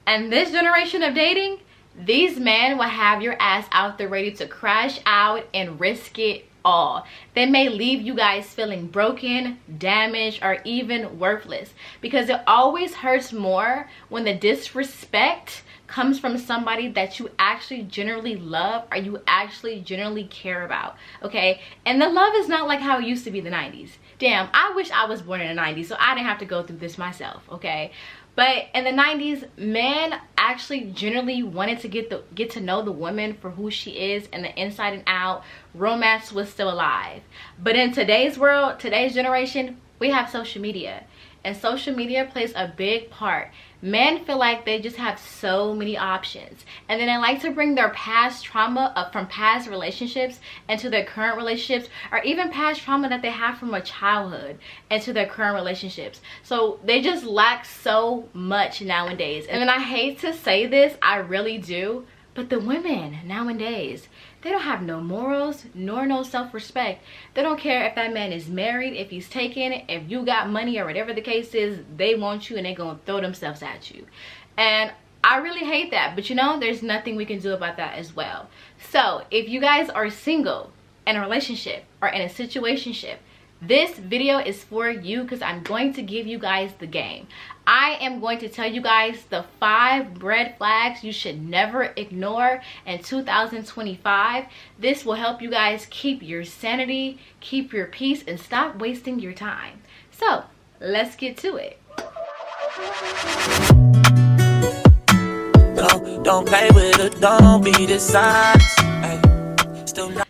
And this generation of dating, these men will have your ass out there ready to crash out and risk it all. They may leave you guys feeling broken, damaged, or even worthless, because it always hurts more when the disrespect comes from somebody that you actually generally love or you actually generally care about, okay? And the love is not like how it used to be in the 90s. Damn, I wish I was born in the 90s so I didn't have to go through this myself, okay? But in the 90s, men actually generally wanted to get to know the woman for who she is and the inside and out. Romance was still alive. But in today's world, today's generation, we have social media. And social media plays a big part. Men feel like they just have so many options, and then they like to bring their past trauma up from past relationships into their current relationships, or even past trauma that they have from a childhood into their current relationships. So they just lack so much nowadays. And then I hate to say this, I really do, but the women nowadays, they don't have no morals nor no self-respect. They don't care if that man is married, if he's taken, if you got money or whatever the case is. They want you and they're gonna throw themselves at you. And I really hate that, but you know, there's nothing we can do about that as well. So if you guys are single, in a relationship, or in a situationship, this video is for you, because I'm going to give you guys the game. I am going to tell you guys the 5 red flags you should never ignore in 2025. This will help you guys keep your sanity, keep your peace, and stop wasting your time. So let's get to it. Don't play with it, don't be dishonest.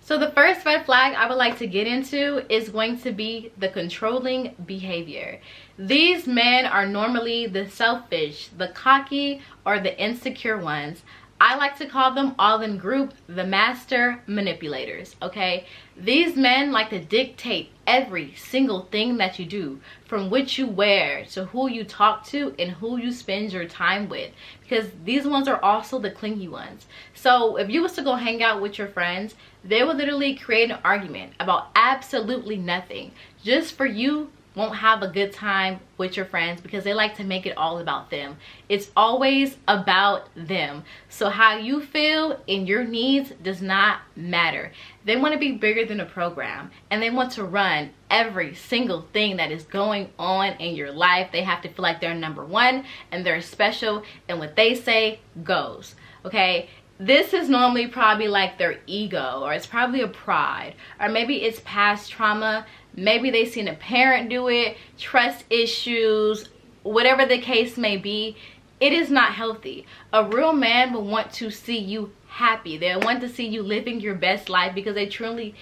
So the first red flag I would like to get into is going to be the controlling behavior. These men are normally the selfish, the cocky, or the insecure ones. I like to call them all in group the master manipulators, okay? These men like to dictate every single thing that you do, from what you wear to who you talk to and who you spend your time with, because these ones are also the clingy ones. So if you was to go hang out with your friends, they will literally create an argument about absolutely nothing just for you won't have a good time with your friends, because they like to make it all about them. It's always about them. So how you feel and your needs does not matter. They want to be bigger than a program, and they want to run every single thing that is going on in your life. They have to feel like they're number one and they're special, and what they say goes, okay? This is normally probably like their ego, or it's probably a pride, or maybe it's past trauma. Maybe they've seen a parent do it, trust issues, whatever the case may be. It is not healthy. A real man will want to see you happy. They want to see you living your best life, because they truly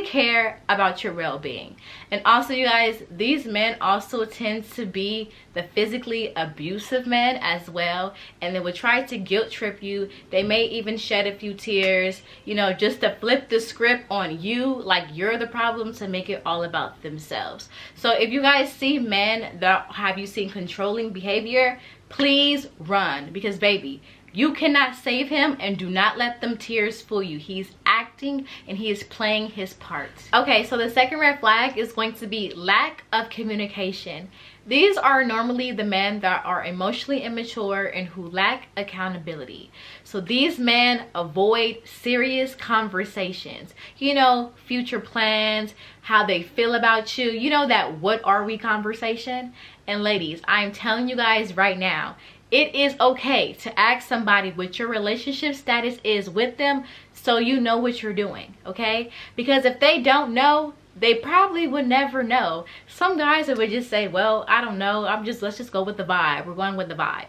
care about your well-being. And also, you guys, these men also tend to be the physically abusive men as well, and they would try to guilt trip you. They may even shed a few tears, you know, just to flip the script on you, like you're the problem, to make it all about themselves. So if you guys see men that have you seen controlling behavior, please run, because baby, you cannot save him, and do not let them tears fool you. He's acting and he is playing his part. Okay, so the second red flag is going to be lack of communication. These are normally the men that are emotionally immature and who lack accountability. So these men avoid serious conversations. You know, future plans, how they feel about you. You know, that what are we conversation? And ladies, I'm telling you guys right now, it is okay to ask somebody what your relationship status is with them, so you know what you're doing, okay? Because if they don't know, they probably would never know. Some guys would just say, well, I don't know, let's just go with the vibe. We're going with the vibe.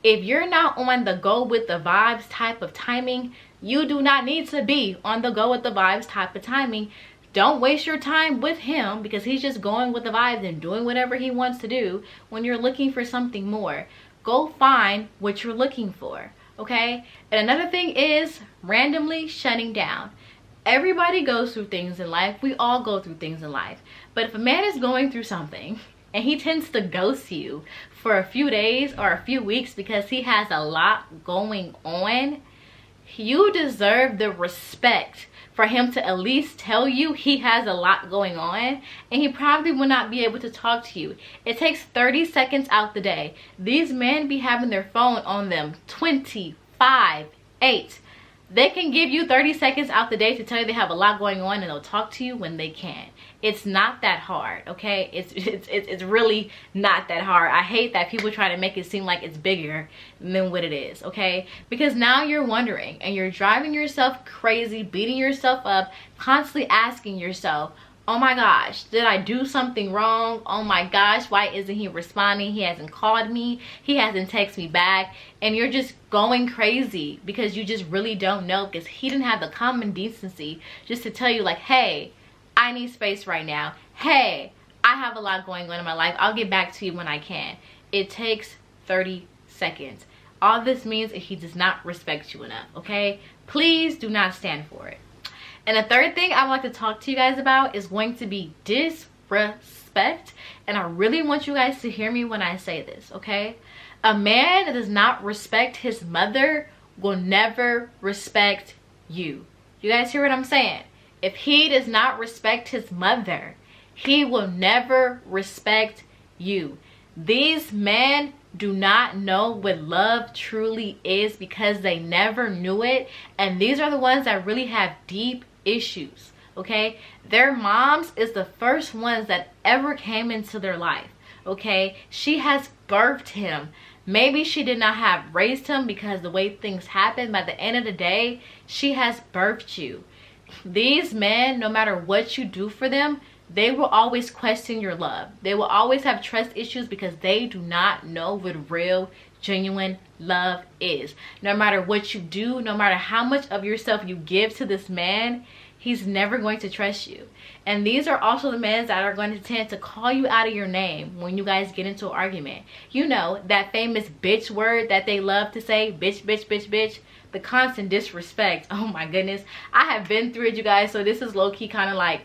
If you're not on the go with the vibes type of timing, you do not need to be on the go with the vibes type of timing. Don't waste your time with him, because he's just going with the vibes and doing whatever he wants to do when you're looking for something more. Go find what you're looking for, okay? And another thing is randomly shutting down. Everybody goes through things in life. We all go through things in life. But if a man is going through something and he tends to ghost you for a few days or a few weeks because he has a lot going on, you deserve the respect for him to at least tell you he has a lot going on, and he probably will not be able to talk to you. It takes 30 seconds out the day. These men be having their phone on them 25/8. They can give you 30 seconds out the day to tell you they have a lot going on, and they'll talk to you when they can. It's not that hard, okay? It's really not that hard. I hate that people try to make it seem like it's bigger than what it is, okay? Because now you're wondering, and you're driving yourself crazy, beating yourself up, constantly asking yourself, oh my gosh, did I do something wrong? Oh my gosh, why isn't he responding? He hasn't called me, he hasn't texted me back. And you're just going crazy because you just really don't know, because he didn't have the common decency just to tell you like, hey, I need space right now. Hey, I have a lot going on in my life. I'll get back to you when I can. It takes 30 seconds. All this means is he does not respect you enough, okay? Please do not stand for it. And the third thing I would like to talk to you guys about is going to be disrespect. And I really want you guys to hear me when I say this, okay? A man that does not respect his mother will never respect you. You guys hear what I'm saying? If he does not respect his mother, he will never respect you. These men do not know what love truly is because they never knew it. And these are the ones that really have deep issues, okay? Their moms is the first ones that ever came into their life, okay? She has birthed him. Maybe she did not have raised him because the way things happen, but at the end of the day, she has birthed you. These men, no matter what you do for them, they will always question your love. They will always have trust issues because they do not know what real, genuine love is. No matter what you do, no matter how much of yourself you give to this man, he's never going to trust you. And these are also the men that are going to tend to call you out of your name when you guys get into an argument. You know, that famous bitch word that they love to say, bitch, bitch, bitch, bitch. The constant disrespect. Oh my goodness. I have been through it, you guys. So this is low-key kind of like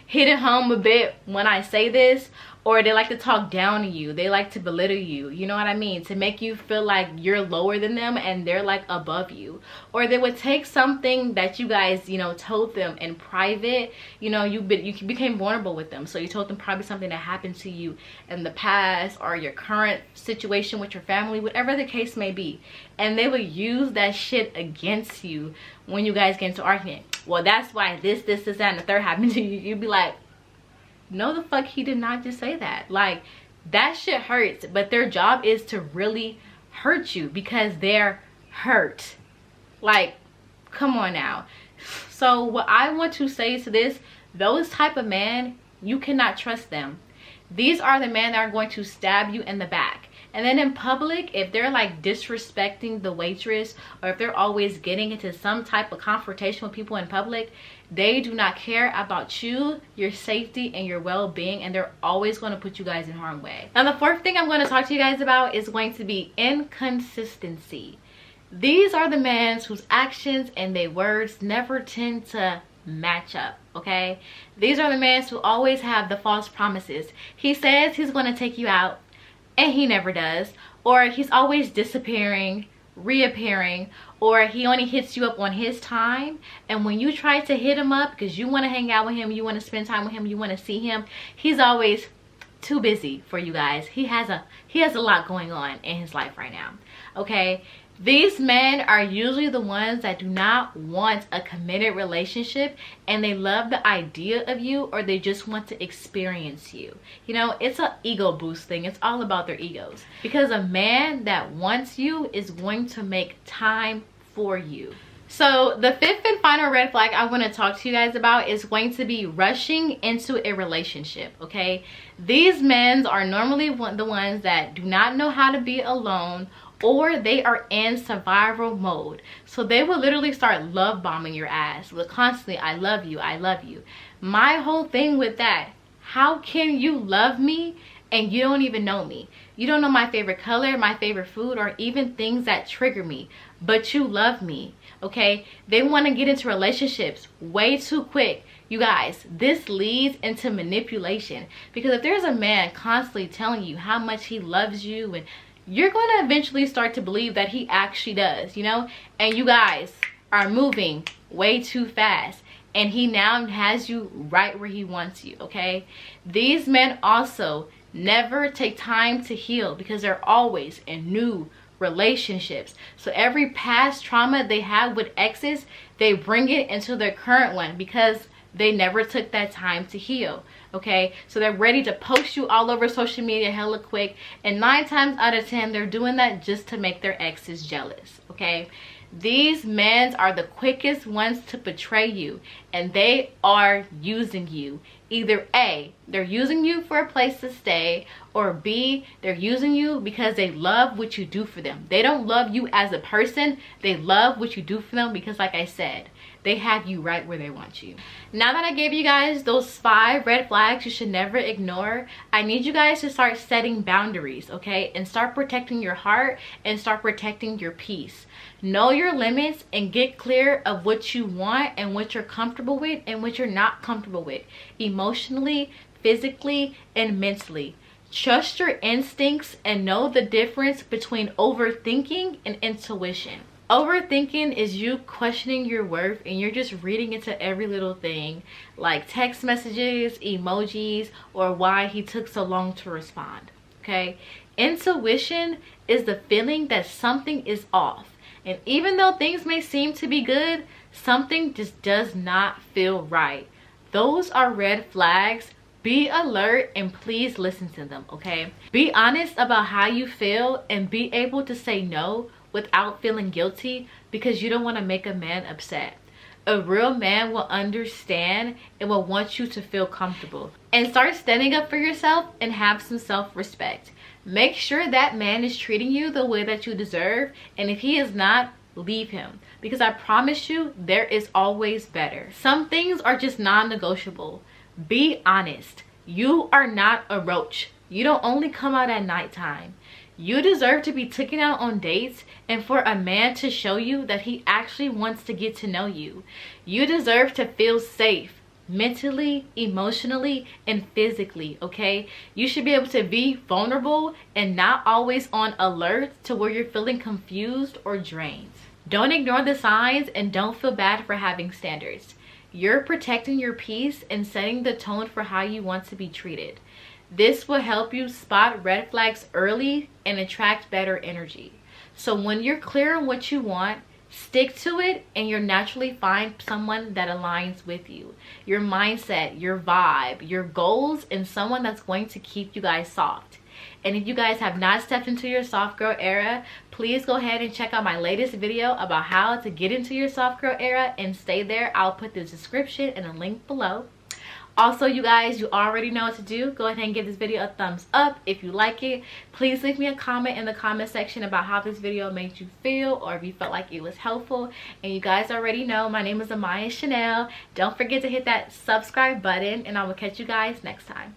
hitting home a bit when I say this. Or they like to talk down to you. They like to belittle you. You know what I mean? To make you feel like you're lower than them and they're like above you. Or they would take something that you guys, you know, told them in private. You know, you became vulnerable with them. So you told them probably something that happened to you in the past or your current situation with your family, whatever the case may be. And they would use that shit against you when you guys get into argument. Well, that's why this, that, and the third happened to you. You'd be like, no, the fuck, he did not just say that. Like, that shit hurts, but their job is to really hurt you because they're hurt. Like, come on now. So what I want to say to this, those type of men, you cannot trust them. These are the men that are going to stab you in the back. And then in public, if they're like disrespecting the waitress, or if they're always getting into some type of confrontation with people in public, they do not care about you, your safety, and your well-being, and they're always going to put you guys in harm's way. Now, the fourth thing I'm going to talk to you guys about is going to be inconsistency. These are the men whose actions and their words never tend to match up, okay? These are the men who always have the false promises. He says he's going to take you out, and he never does. Or he's always disappearing, reappearing, or he only hits you up on his time. And when you try to hit him up because you want to hang out with him, you want to spend time with him, you want to see him, he's always too busy for you guys. He has a lot going on in his life right now, okay? These men are usually the ones that do not want a committed relationship, and they love the idea of you, or they just want to experience you. You know, it's an ego boost thing. It's all about their egos. Because a man that wants you is going to make time for you. So the fifth and final red flag I want to talk to you guys about is going to be rushing into a relationship, okay? These men are normally the ones that do not know how to be alone, or they are in survival mode. So they will literally start love bombing your ass with constantly, I love you, I love you. My whole thing with that, how can you love me and you don't even know me? You don't know my favorite color, my favorite food, or even things that trigger me, but you love me, okay? They want to get into relationships way too quick. You guys, this leads into manipulation, because if there's a man constantly telling you how much he loves you, and you're going to eventually start to believe that he actually does, you know? And you guys, are moving way too fast, and he now has you right where he wants you, okay? These men also never take time to heal because they're always in new relationships. So every past trauma they have with exes, they bring it into their current one because they never took that time to heal, okay? So they're ready to post you all over social media hella quick, and 9 times out of 10 they're doing that just to make their exes jealous, okay? These men are the quickest ones to betray you, and they are using you. Either A, they're using you for a place to stay, or B, they're using you because they love what you do for them. They don't love you as a person, they love what you do for them because, like I said, they have you right where they want you. Now that I gave you guys those 5 red flags you should never ignore, I need you guys to start setting boundaries, okay? And start protecting your heart and start protecting your peace. Know your limits and get clear of what you want and what you're comfortable with and what you're not comfortable with, emotionally, physically, and mentally. Trust your instincts and know the difference between overthinking and intuition. Overthinking is you questioning your worth and you're just reading into every little thing, like text messages, emojis, or why he took so long to respond, okay? Intuition is the feeling that something is off. And even though things may seem to be good, something just does not feel right. Those are red flags. Be alert and please listen to them, okay? Be honest about how you feel and be able to say no without feeling guilty because you don't want to make a man upset. A real man will understand and will want you to feel comfortable. And start standing up for yourself and have some self-respect. Make sure that man is treating you the way that you deserve, and if he is not, leave him, because I promise you there is always better. Some things are just non-negotiable. Be honest. You are not a roach. You don't only come out at nighttime. You deserve to be taken out on dates and for a man to show you that he actually wants to get to know you. You deserve to feel safe mentally, emotionally, and physically, okay? You should be able to be vulnerable and not always on alert to where you're feeling confused or drained. Don't ignore the signs and don't feel bad for having standards. You're protecting your peace and setting the tone for how you want to be treated. This will help you spot red flags early and attract better energy. So when you're clear on what you want, stick to it and you'll naturally find someone that aligns with you, your mindset, your vibe, your goals, and someone that's going to keep you guys soft. And if you guys have not stepped into your soft girl era, please go ahead and check out my latest video about how to get into your soft girl era and stay there. I'll put the description and a link below. Also, you guys, you already know what to do. Go ahead and give this video a thumbs up if you like it. Please leave me a comment in the comment section about how this video made you feel or if you felt like it was helpful. And you guys already know my name is Amaya Chanel. Don't forget to hit that subscribe button and I will catch you guys next time.